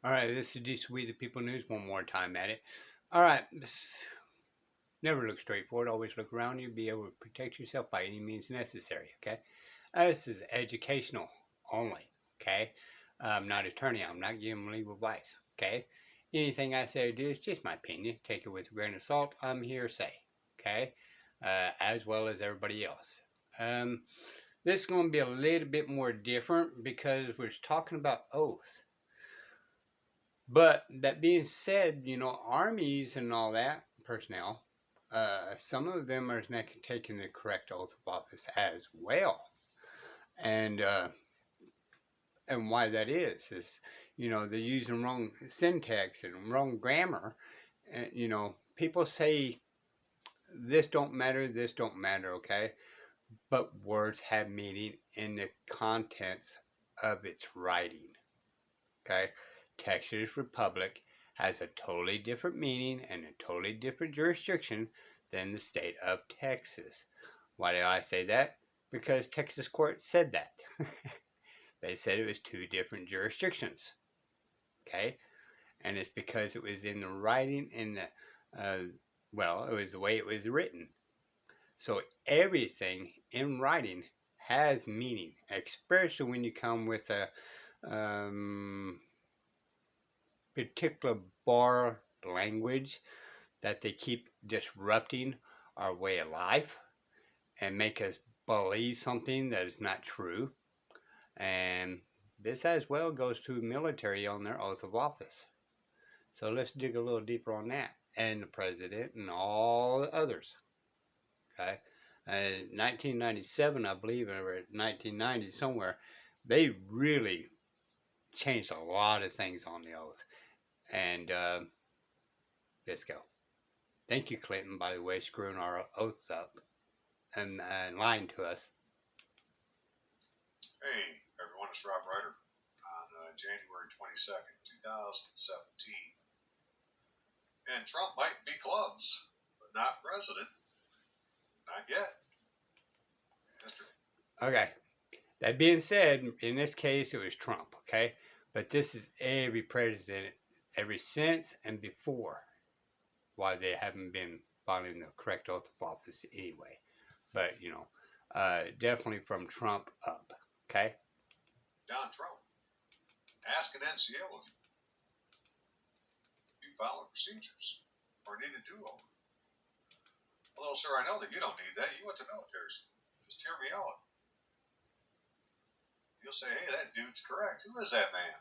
All right, this is just We the People News. One more time at it. All right, never look straight forward. Always look around you. Be able to protect yourself by any means necessary. Okay, this is educational only. Okay, I'm not an attorney. I'm not giving legal advice. Okay, anything I say or do is just my opinion. Take it with a grain of salt. I'm hearsay. Okay, as well as everybody else. Um, this is going to be a little bit more different because we're talking about oaths. But that being said, armies and all that personnel, some of them are not taking the correct oath of office as well. And why that is they're using wrong syntax and wrong grammar. And, people say this don't matter, okay? But words have meaning in the contents of its writing. Okay, Texas Republic has a totally different meaning and a totally different jurisdiction than the state of Texas. Why do I say that? Because Texas court said that. They said it was two different jurisdictions. Okay, and it's because it was in the writing in the it was the way it was written. So everything in writing has meaning, especially when you come with a particular bar language that they keep disrupting our way of life and make us believe something that is not true. And this as well goes to military on their oath of office. So let's dig a little deeper on that and the president and all the others. Okay. 1997, I believe, or 1990 somewhere, they really changed a lot of things on the oath. And let's go. Thank you, Clinton, by the way, screwing our oaths up and lying to us. Hey, everyone, it's Rob Ryder on January 22nd, 2017. And Trump might be clubs, but not president. Not yet. Mr. Okay. That being said, in this case, it was Trump, okay? But this is every president, ever since and before, why they haven't been following the correct oath of office anyway. But, definitely from Trump up, okay? Don Trump. Ask an NCO if you follow procedures or need a do-over. Although, sir, I know that you don't need that. You went to military school. Just hear me out. You'll say, hey, that dude's correct. Who is that man?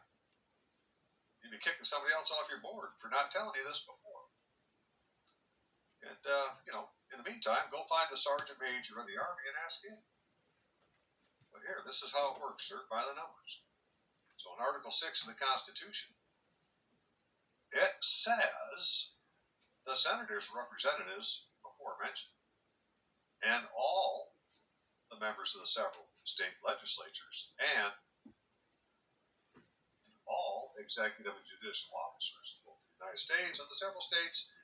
You'd be kicking somebody else off your board for not telling you this before. And, in the meantime, go find the sergeant major of the Army and ask him. But here, this is how it works, sir, by the numbers. So in Article 6 of the Constitution, it says the senators, representatives, before mentioned, and all the members of the several state legislatures and all executive and judicial officers, both the United States and the several states,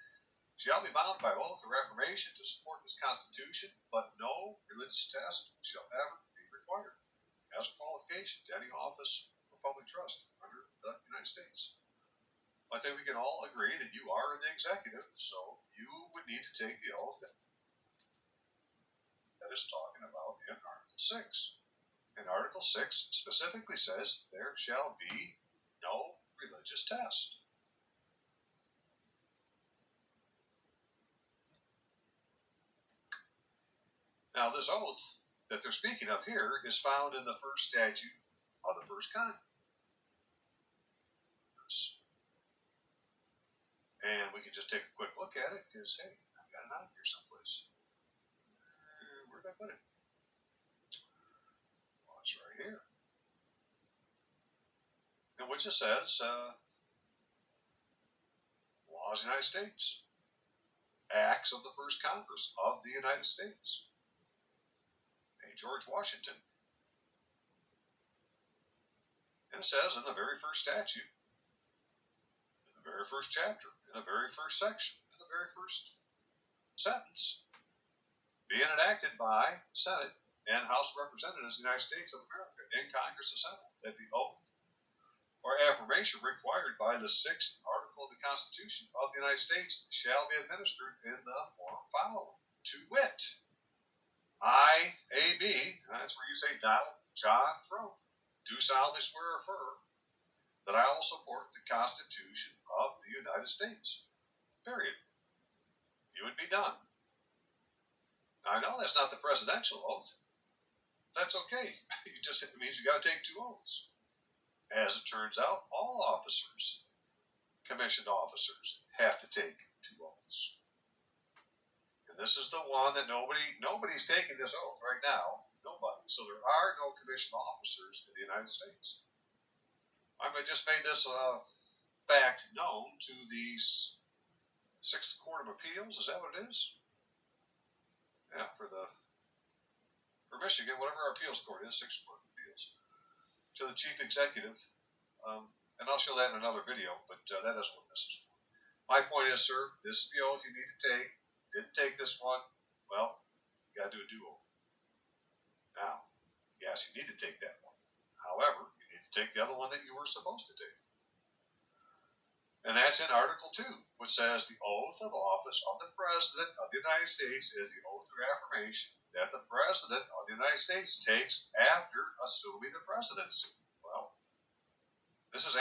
shall be bound by oath or affirmation to support this Constitution, but no religious test shall ever be required as a qualification to any office or public trust under the United States. I think we can all agree that you are in the executive, so you would need to take the oath that is talking about in Article 6. And Article 6 specifically says there shall be no religious test. Now, this oath that they're speaking of here is found in the first statute of the first kind. And we can just take a quick look at it because, hey, I've got it out here someplace. Where did I put it? Well, it's right here. In which it says, laws of the United States, acts of the first Congress of the United States. George Washington. And it says in the very first statute, in the very first chapter, in the very first section, in the very first sentence, being enacted by Senate and House of Representatives of the United States of America in Congress and Senate, that the oath or affirmation required by the 6th Article of the Constitution of the United States shall be administered in the form following, to wit, I, A.B., that's where you say Donald John Trump, do solemnly swear or affirm that I will support the Constitution of the United States. Period. You would be done. Now, I know that's not the presidential oath. That's okay. It means you got to take 2 oaths. As it turns out, all officers, commissioned officers, have to take 2 oaths. And this is the one that nobody's taking this oath right now. Nobody. So there are no commissioned officers in the United States. I just made this fact known to the 6th Court of Appeals. Is that what it is? Yeah, for Michigan, whatever our appeals court is, 6th Court of Appeals, to the chief executive. And I'll show that in another video, but that isn't what this is for. My point is, sir, this is the oath you need to take. If you didn't take this one, well, you got to do a do-over. Now, yes, you need to take that one. However, you need to take the other one that you were supposed to take. And that's in Article 2, which says the oath of office of the President of the United States is the oath or affirmation that the President of the United States takes after assuming the presidency. Well, this is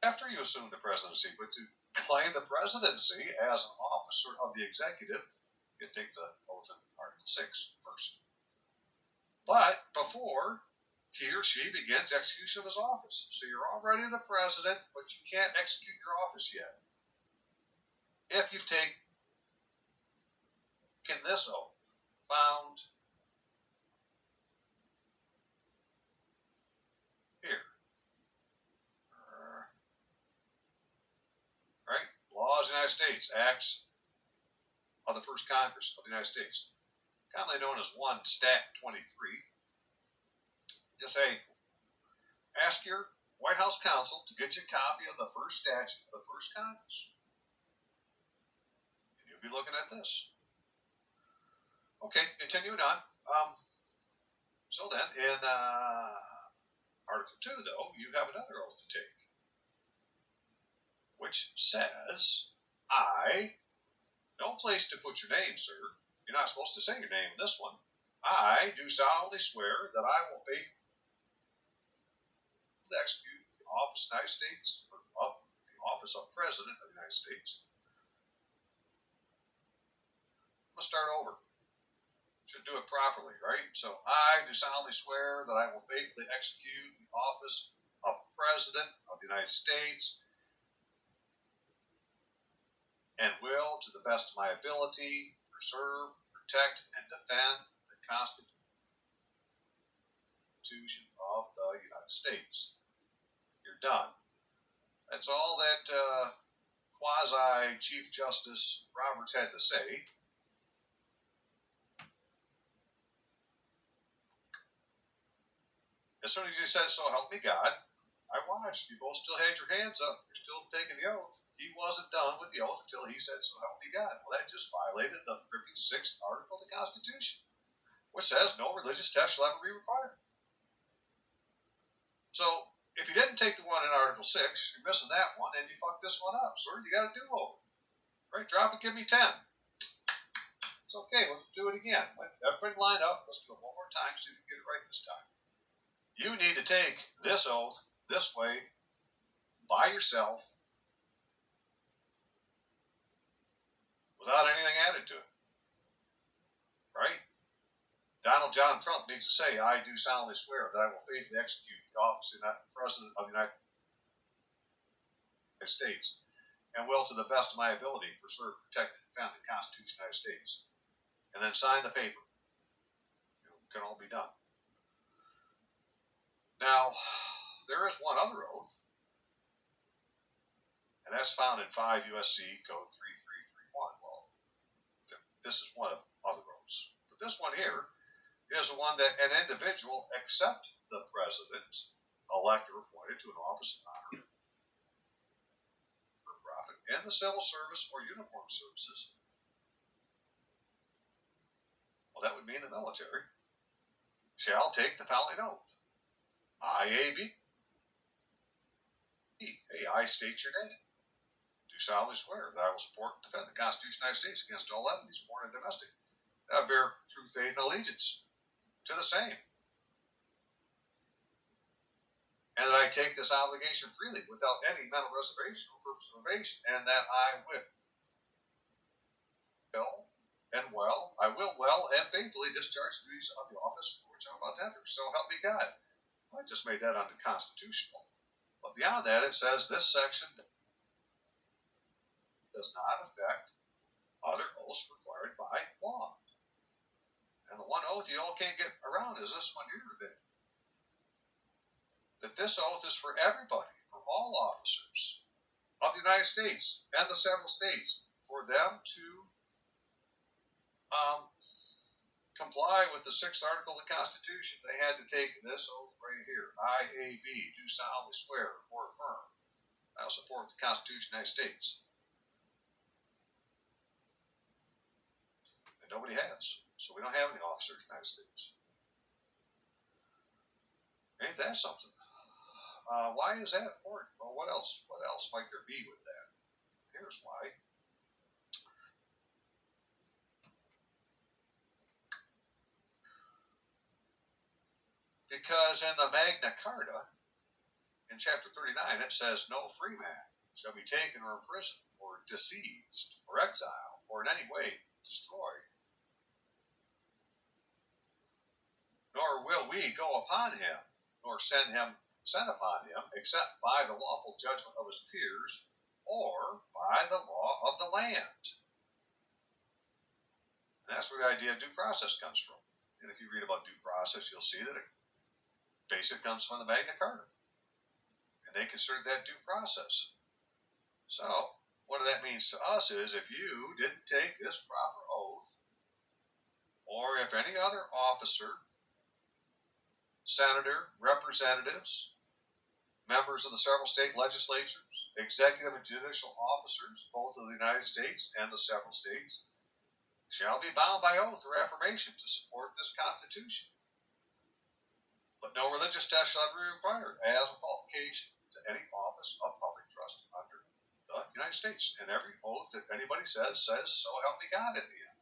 after you assume the presidency, but to claim the presidency as an officer of the executive, you take the oath in Article 6 first. But before he or she begins execution of his office. So you're already the president, but you can't execute your office yet. If you've taken this oath, found here. Right? Laws of the United States, Acts of the First Congress of the United States, commonly known as 1 Stat 23. Just say, ask your White House counsel to get you a copy of the first statute of the First Congress. And you'll be looking at this. Okay, continuing on. So then, in Article 2, though, you have another oath to take, which says, no place to put your name, sir. You're not supposed to say your name in this one. I do solemnly swear that I will faithfully execute the office of the United States, or of the office of President of the United States. I'm going to start over. Should do it properly, right? So, I do solemnly swear that I will faithfully execute the office of President of the United States and will, to the best of my ability, preserve, protect, and defend the Constitution of the United States. You're done. That's all that quasi-Chief Justice Roberts had to say. As soon as he said, so help me God, I watched. You both still had your hands up. You're still taking the oath. He wasn't done with the oath until he said, so help me God. Well, that just violated the 6th Article of the Constitution, which says no religious test shall ever be required. So, if you didn't take the one in Article 6, you're missing that one, and you fucked this one up. Sir, you got to do over. Right? Drop it, give me 10. It's okay, let's do it again. Everybody line up. Let's do it one more time so you can get it right this time. You need to take this oath this way, by yourself, without anything added to it. Right? Donald John Trump needs to say, I do solemnly swear that I will faithfully execute the office of the President of the United States and will, to the best of my ability, preserve, protect, and defend the Constitution of the United States. And then sign the paper. It can all be done. Now, there is one other oath, and that's found in 5 U.S.C. Code 3331. Well, this is one of other oaths. But this one here is the one that an individual, except the president, elect or appointed to an office of honor or profit in the civil service or uniformed services, well, that would mean the military, shall take the following oath. I, A.B., Hey, I state your name. Do solemnly swear that I will support and defend the Constitution of the United States against all enemies, foreign and domestic. I bear true faith and allegiance to the same. And that I take this obligation freely without any mental reservation or purpose of evasion, and that I will well and faithfully discharge the duties of the office for which I'm about to enter. So help me God. I just made that unconstitutional. But beyond that, it says this section does not affect other oaths required by law. And the one oath you all can't get around is this one here, that this oath is for everybody, for all officers of the United States and the several states, for them to comply with the 6th article of the Constitution. They had to take this oath right here. I, A.B., do solemnly swear or affirm I will support the Constitution of the United States. And nobody has. So we don't have any officers in the United States. Ain't that something? Why is that important? Well, what else might there be with that? Here's why. Because in the Magna Carta, in chapter 39, it says, no free man shall be taken or imprisoned, or deceased, or exiled, or in any way destroyed. Nor will we go upon him, nor send upon him, except by the lawful judgment of his peers, or by the law of the land. And that's where the idea of due process comes from. And if you read about due process, you'll see that it basically comes from the Magna Carta. And they considered that due process. So, what that means to us is if you didn't take this proper oath, or if any other officer, senator, representatives, members of the several state legislatures, executive and judicial officers, both of the United States and the several states, shall be bound by oath or affirmation to support this Constitution. But no religious test shall be required as a qualification to any office of public trust under the United States. And every oath that anybody says, so help me God in the end.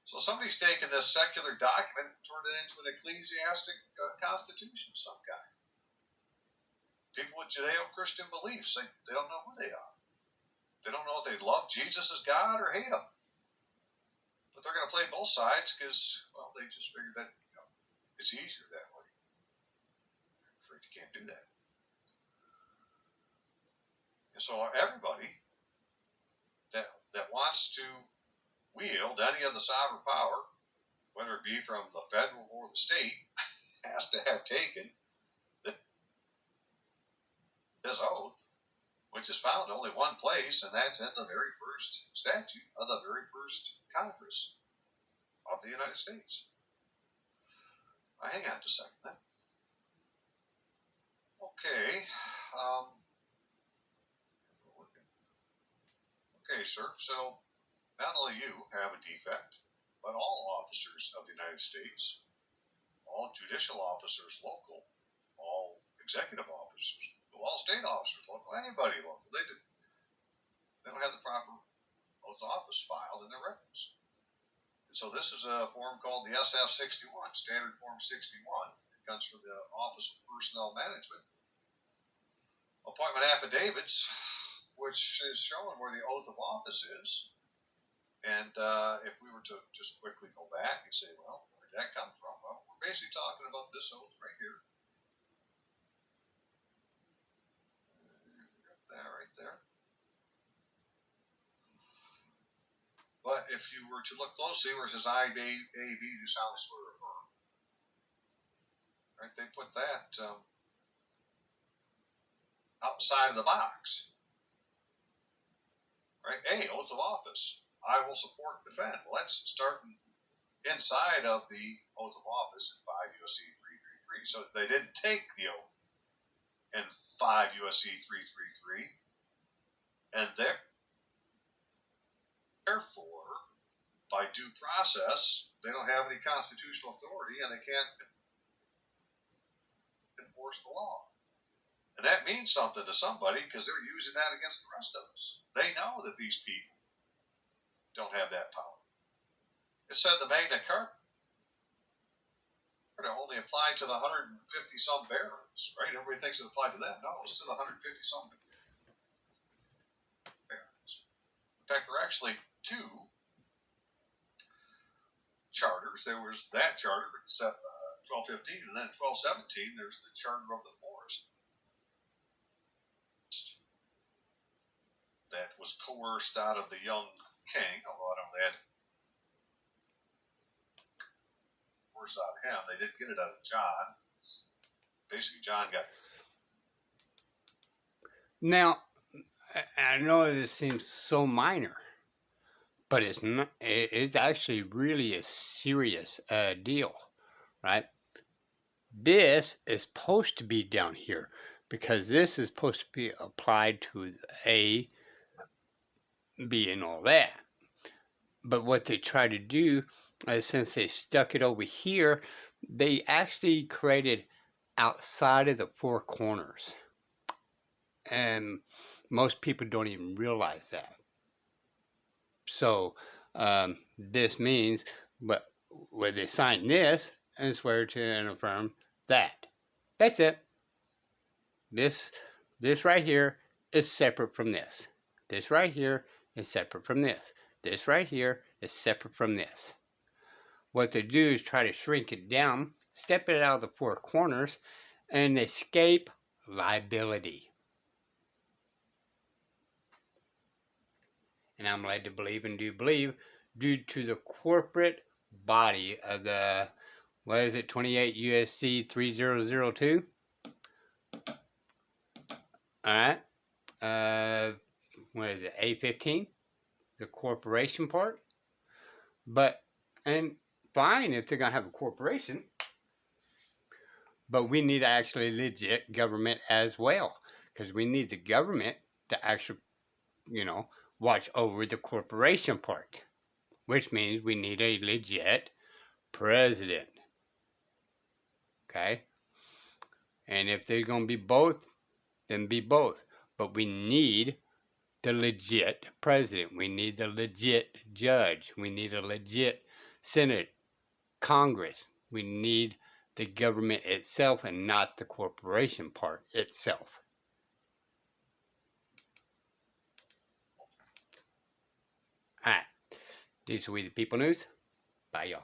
So somebody's taken this secular document and turned it into an ecclesiastic constitution of some kind. People with Judeo-Christian beliefs, they don't know who they are. They don't know if they love Jesus as God or hate him. But they're going to play both sides because, well, they just figured that it's easier that way. I'm afraid you can't do that. And so everybody that wants to wield any of the sovereign power, whether it be from the federal or the state, has to have taken this oath, which is found only one place, and that's in the very first statute of the very first Congress of the United States. Hang on just a second then. Okay. Okay, sir. So not only you have a defect, but all officers of the United States, all judicial officers local, all executive officers local, all state officers local, anybody local, they don't have the proper oath of office filed in their records. And so this is a form called the SF-61, Standard Form 61. It comes from the Office of Personnel Management. Appointment affidavits, which is showing where the oath of office is. And if we were to just quickly go back and say, well, where did that come from? Well, we're basically talking about this oath right here. Right there. But if you were to look closely where it says I, A, B, do solemnly swear or affirm, right, they put that outside of the box. Right? A, oath of office. I will support and defend. Well, that's starting inside of the oath of office in 5 U.S.C. 333. So they didn't take the oath in 5 U.S.C. 333. And therefore, by due process, they don't have any constitutional authority and they can't enforce the law. And that means something to somebody because they're using that against the rest of us. They know that these people don't have that power. It said the Magna Carta only applied to the 150 some barons, right? Everybody thinks it applied to them. No, it's to the 150 some barons. In fact, there are actually two charters. There was that charter, 1215, and then 1217, there's the Charter of the Forest that was coerced out of the young king, although I don't know they had coerced out of him. They didn't get it out of John. Basically, John got. Now, I know this seems so minor, but it's not. It's actually really a serious deal, right? This is supposed to be down here because this is supposed to be applied to A, B, and all that. But what they try to do, since they stuck it over here, they actually created outside of the four corners. And most people don't even realize that. So this means, but when they sign this and swear to and affirm that. That's it. This right here is separate from this. This right here is separate from this. This right here is separate from this. What they do is try to shrink it down, step it out of the four corners, and escape liability. And I'm led to believe and do believe due to the corporate body of the, 28 USC 3002? Alright. What is it, A15? The corporation part? But, and fine if they're going to have a corporation, but we need actually legit government as well. Because we need the government to actually, watch over the corporation part. Which means we need a legit president. Okay? And if they're going to be both, then be both. But we need the legit president. We need the legit judge. We need a legit Senate, Congress. We need the government itself and not the corporation part itself. Alright. These are We the People News. Bye, y'all.